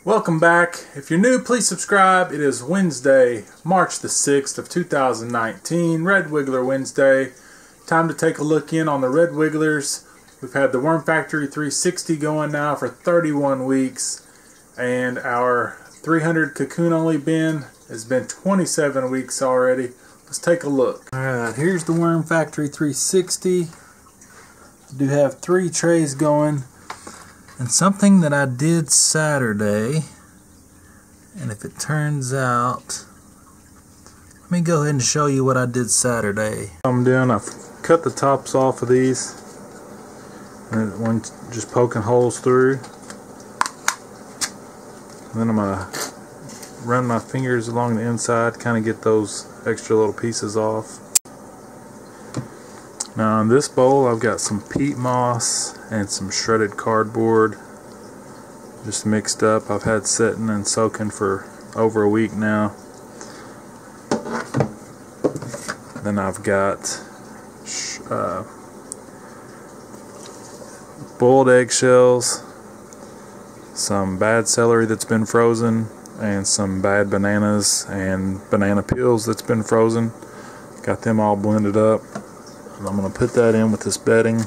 Welcome back. If you're new, please subscribe. It is Wednesday, March the 6th of 2019, Red Wiggler Wednesday. Time to take a look in on the Red Wigglers. We've had the Worm Factory 360 going now for 31 weeks, and our 300 cocoon only bin has been 27 weeks already. Let's take a look. Alright, here's the Worm Factory 360. I do have 3 trays going. And something that I did Saturday, and if it turns out, let me go ahead and show you what I did Saturday. I'm doing, I've cut the tops off of these, and one just poking holes through. And then I'm gonna run my fingers along the inside, kind of get those extra little pieces off. Now in this bowl I've got some peat moss and some shredded cardboard just mixed up. I've had sitting and soaking for over a week now. Then I've got boiled eggshells, some bad celery that's been frozen, and some bad bananas and banana peels that's been frozen. Got them all blended up. And I'm going to put that in with this bedding.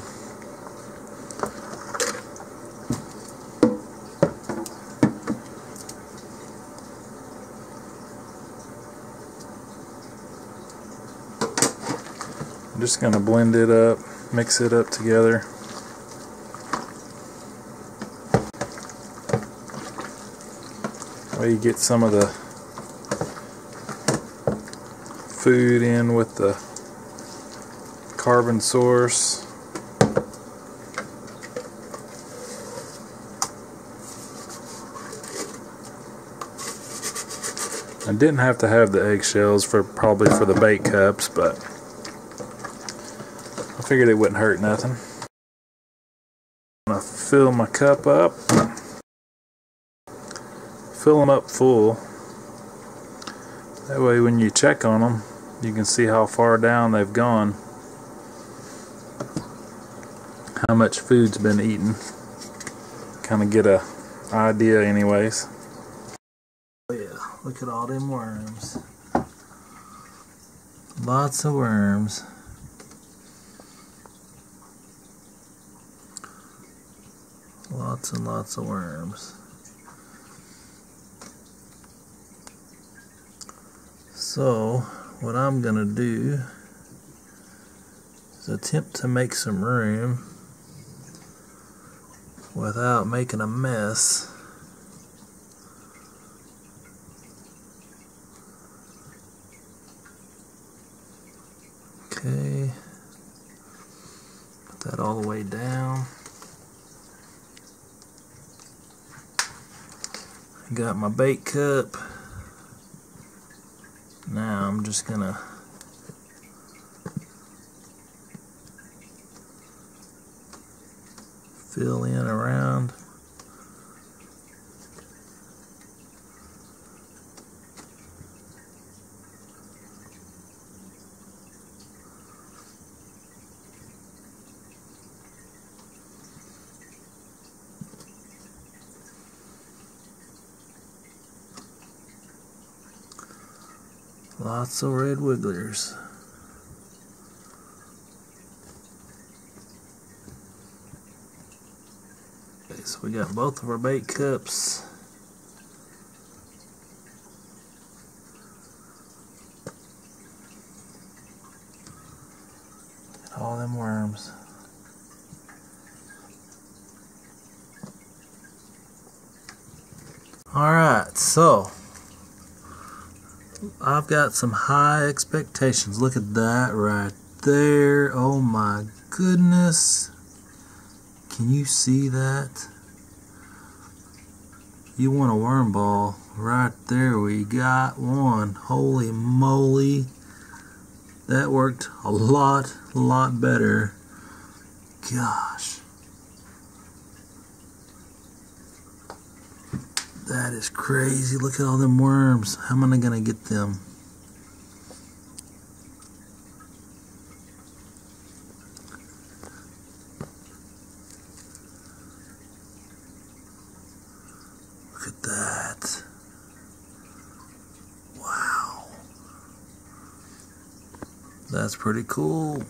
I'm just going to blend it up, mix it up together. Well, you get some of the food in with the carbon source. I didn't have to have the eggshells probably for the bait cups, but I figured it wouldn't hurt nothing. I'm gonna fill my cup up, fill them up full. That way when you check on them, you can see how far down they've gone, how much food's been eaten. Kind of get a idea anyways. Oh yeah, look at all them worms. Lots of worms. Lots and lots of worms. So what I'm gonna do is attempt to make some room without making a mess. Okay, put that all the way down. I got my bait cup. Now I'm just gonna fill in around. Lots of red wigglers. Okay, so we got both of our bait cups. Got all them worms. Alright, so I've got some high expectations. Look at that right there. Oh my goodness. Can you see that? You want a worm ball? Right there we got one. Holy moly. That worked a lot better. Gosh. That is crazy. Look at all them worms. How am I gonna get them? Look at that. that. Wow. That's pretty cool.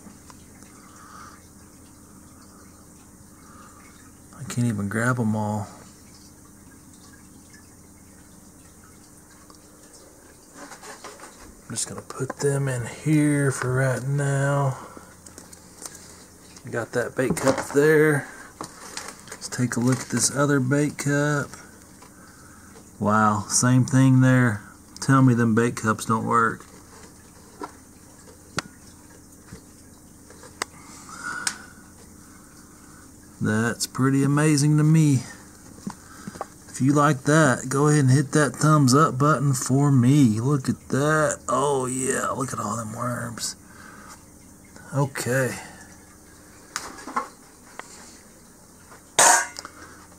I can't even grab them all. I'm just going to put them in here for right now. Got that bait cup there. Let's take a look at this other bait cup. Wow, same thing there. Tell me them bait cups don't work. That's pretty amazing to me. If you like that, go ahead and hit that thumbs up button for me. Look at that. Oh yeah, look at all them worms. Okay.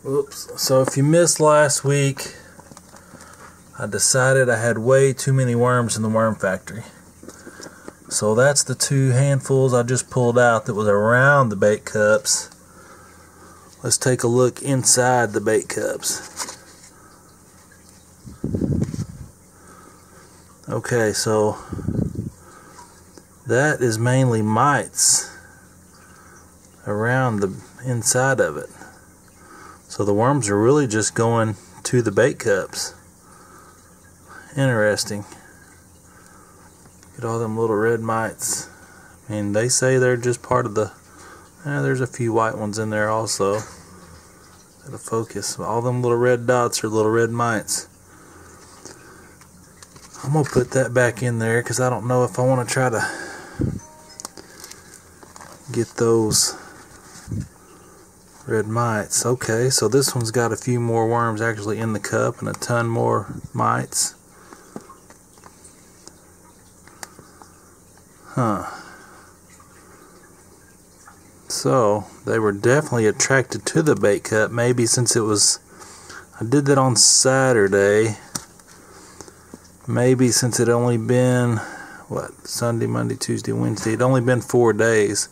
Oops. So if you missed last week, I decided I had way too many worms in the worm factory. So that's the 2 handfuls I just pulled out that was around the bait cups. Let's take a look inside the bait cups. Okay, so that is mainly mites around the inside of it. So the worms are really just going to the bait cups. Interesting. Look at all them little red mites. I mean, they say they're just part of the... there's a few white ones in there also. Gotta focus. All them little red dots are little red mites. I'm gonna put that back in there because I don't know if I want to try to get those red mites. Okay, so this one's got a few more worms actually in the cup and a ton more mites. Huh. So they were definitely attracted to the bait cup. Maybe since it was, I did that on Saturday. Maybe since it only been, what, Sunday, Monday, Tuesday, Wednesday, it'd only been 4 days.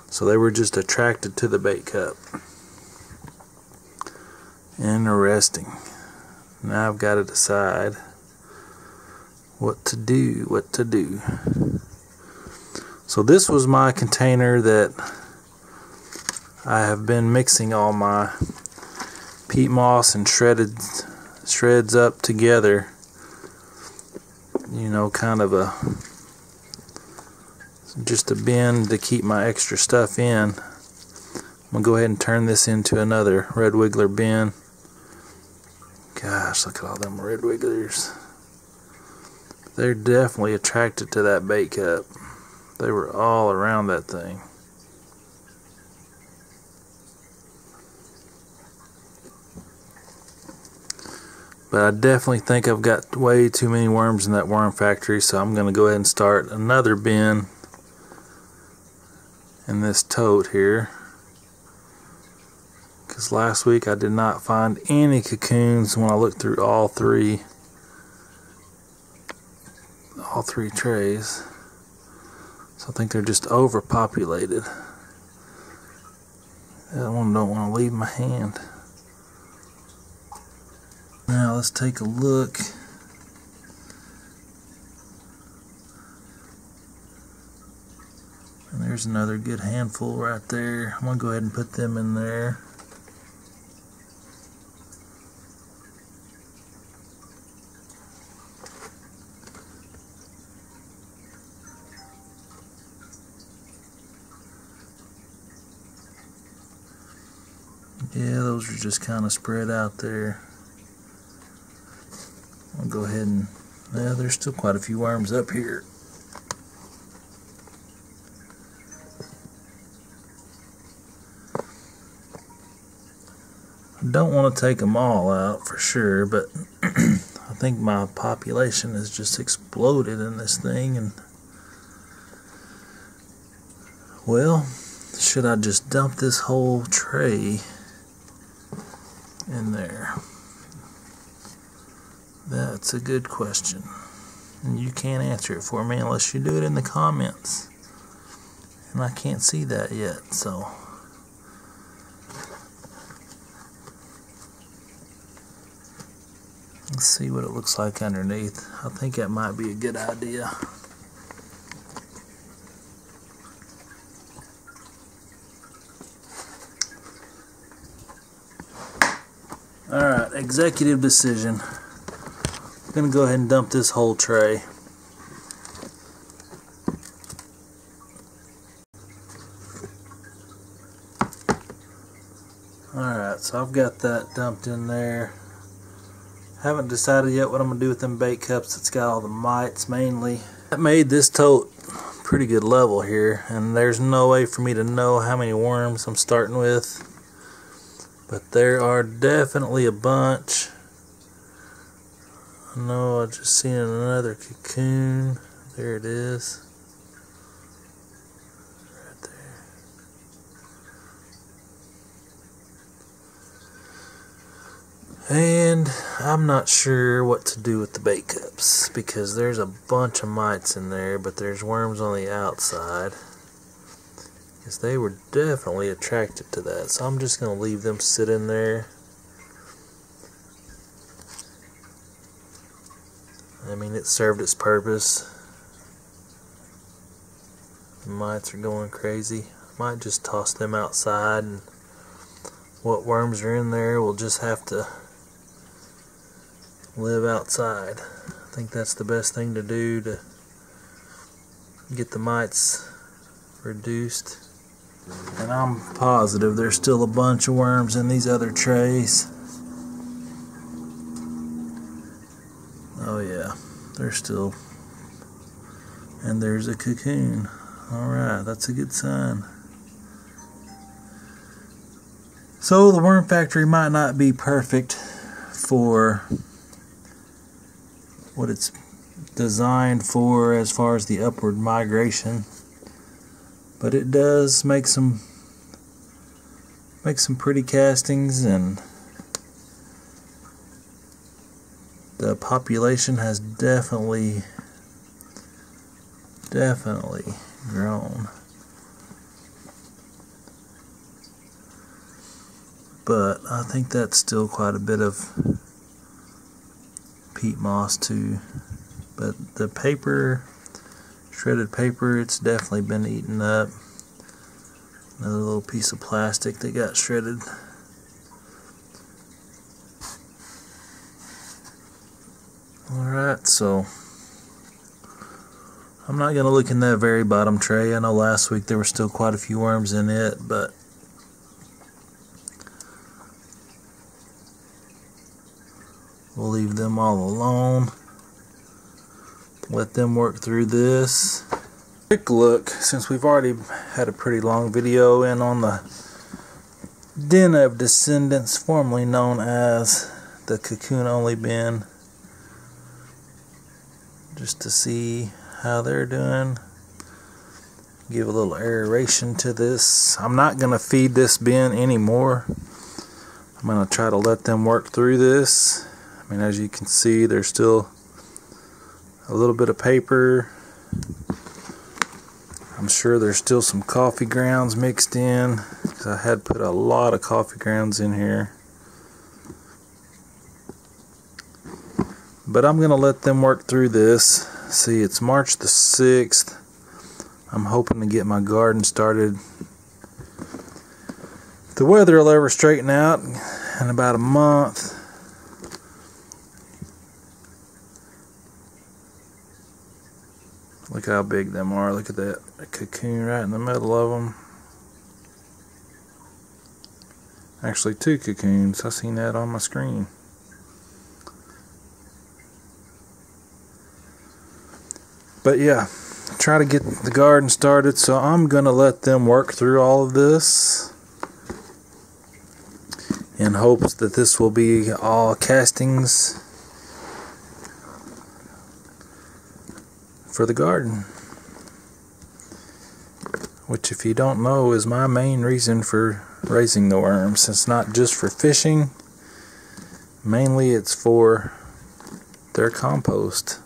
So they were just attracted to the bait cup. Interesting. Now I've got to decide what to do. So this was my container that I have been mixing all my peat moss and shreds up together. You know, kind of just a bin to keep my extra stuff in. I'm gonna go ahead and turn this into another red wiggler bin. Gosh, look at all them red wigglers. They're definitely attracted to that bait cup. They were all around that thing. But I definitely think I've got way too many worms in that worm factory, so I'm going to go ahead and start another bin in this tote here. Because last week I did not find any cocoons when I looked through all three trays. So I think they're just overpopulated. That one don't want to leave my hand. Now let's take a look. And there's another good handful right there. I'm going to go ahead and put them in there. Yeah, those are just kind of spread out there. I'll go ahead and, yeah, there's still quite a few worms up here. I don't want to take them all out for sure, but I think my population has just exploded in this thing. And well, should I just dump this whole tray in there? That's a good question, and you can't answer it for me unless you do it in the comments, and I can't see that yet. So Let's see what it looks like underneath. I think that might be a good idea. Alright, executive decision. I'm going to go ahead and dump this whole tray. Alright, so I've got that dumped in there. Haven't decided yet what I'm going to do with them bait cups. It's got all the mites mainly. That made this tote pretty good level here, and there's no way for me to know how many worms I'm starting with. But there are definitely a bunch. I know I just seen another cocoon. There it is. Right there. And I'm not sure what to do with the bait cups because there's a bunch of mites in there, but there's worms on the outside. Because they were definitely attracted to that. So I'm just going to leave them sit in there. I mean, it served its purpose. The mites are going crazy. I might just toss them outside, and what worms are in there will just have to live outside. I think that's the best thing to do to get the mites reduced. And I'm positive there's still a bunch of worms in these other trays. Oh yeah, there's still. And there's a cocoon. Alright, that's a good sign. So the worm factory might not be perfect for what it's designed for as far as the upward migration. But it does make some pretty castings, and the population has definitely grown. But I think that's still quite a bit of peat moss too. But the paper, shredded paper, it's definitely been eaten up. Another little piece of plastic that got shredded. Alright, so I'm not going to look in that very bottom tray. I know last week there were still quite a few worms in it, but we'll leave them all alone. Let them work through this. Quick look, since we've already had a pretty long video in on the den of descendants, formerly known as the cocoon only bin, just to see how they're doing. Give a little aeration to this. I'm not going to feed this bin anymore. I'm going to try to let them work through this. I mean, as you can see, there's still a little bit of paper. I'm sure there's still some coffee grounds mixed in, because I had put a lot of coffee grounds in here. But I'm going to let them work through this. See, it's March the 6th. I'm hoping to get my garden started. If the weather will ever straighten out in about a month. Look how big them are. Look at that cocoon right in the middle of them. Actually, two cocoons. I seen that on my screen. But yeah, try to get the garden started. So I'm going to let them work through all of this in hopes that this will be all castings for the garden, which, if you don't know, is my main reason for raising the worms. It's not just for fishing, mainly it's for their compost.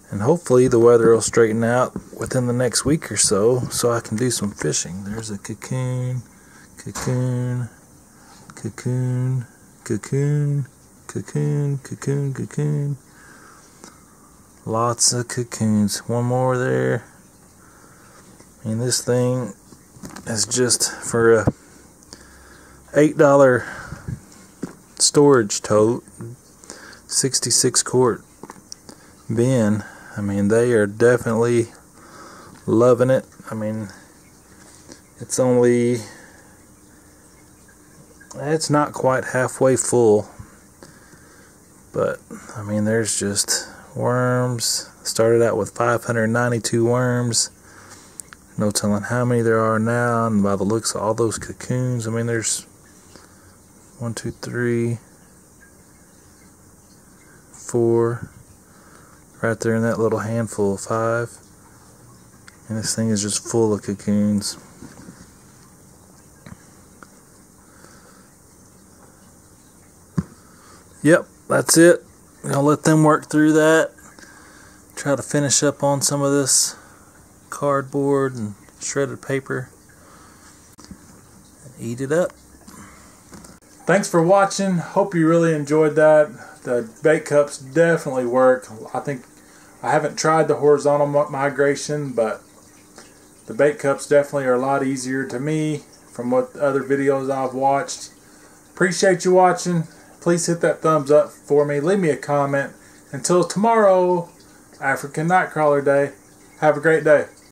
And hopefully the weather will straighten out within the next week or so I can do some fishing. There's a cocoon, cocoon, cocoon, cocoon, Cocoon, cocoon, cocoon. Lots of cocoons. One more there. And this thing is just for a $8 storage tote, 66 quart bin. I mean, they are definitely loving it. I mean, it's not quite halfway full, but I mean, there's just worms. Started out with 592 worms. No telling how many there are now, and by the looks of all those cocoons, I mean, there's 1, 2, 3, 4 right there in that little handful of 5, and this thing is just full of cocoons. Yep, that's it. I'll let them work through that. Try to finish up on some of this cardboard and shredded paper and eat it up. Thanks for watching. Hope you really enjoyed that. The bait cups definitely work. I haven't tried the horizontal migration, but the bait cups definitely are a lot easier to me from what other videos I've watched. Appreciate you watching. Please hit that thumbs up for me. Leave me a comment. Until tomorrow, African Nightcrawler Day. Have a great day.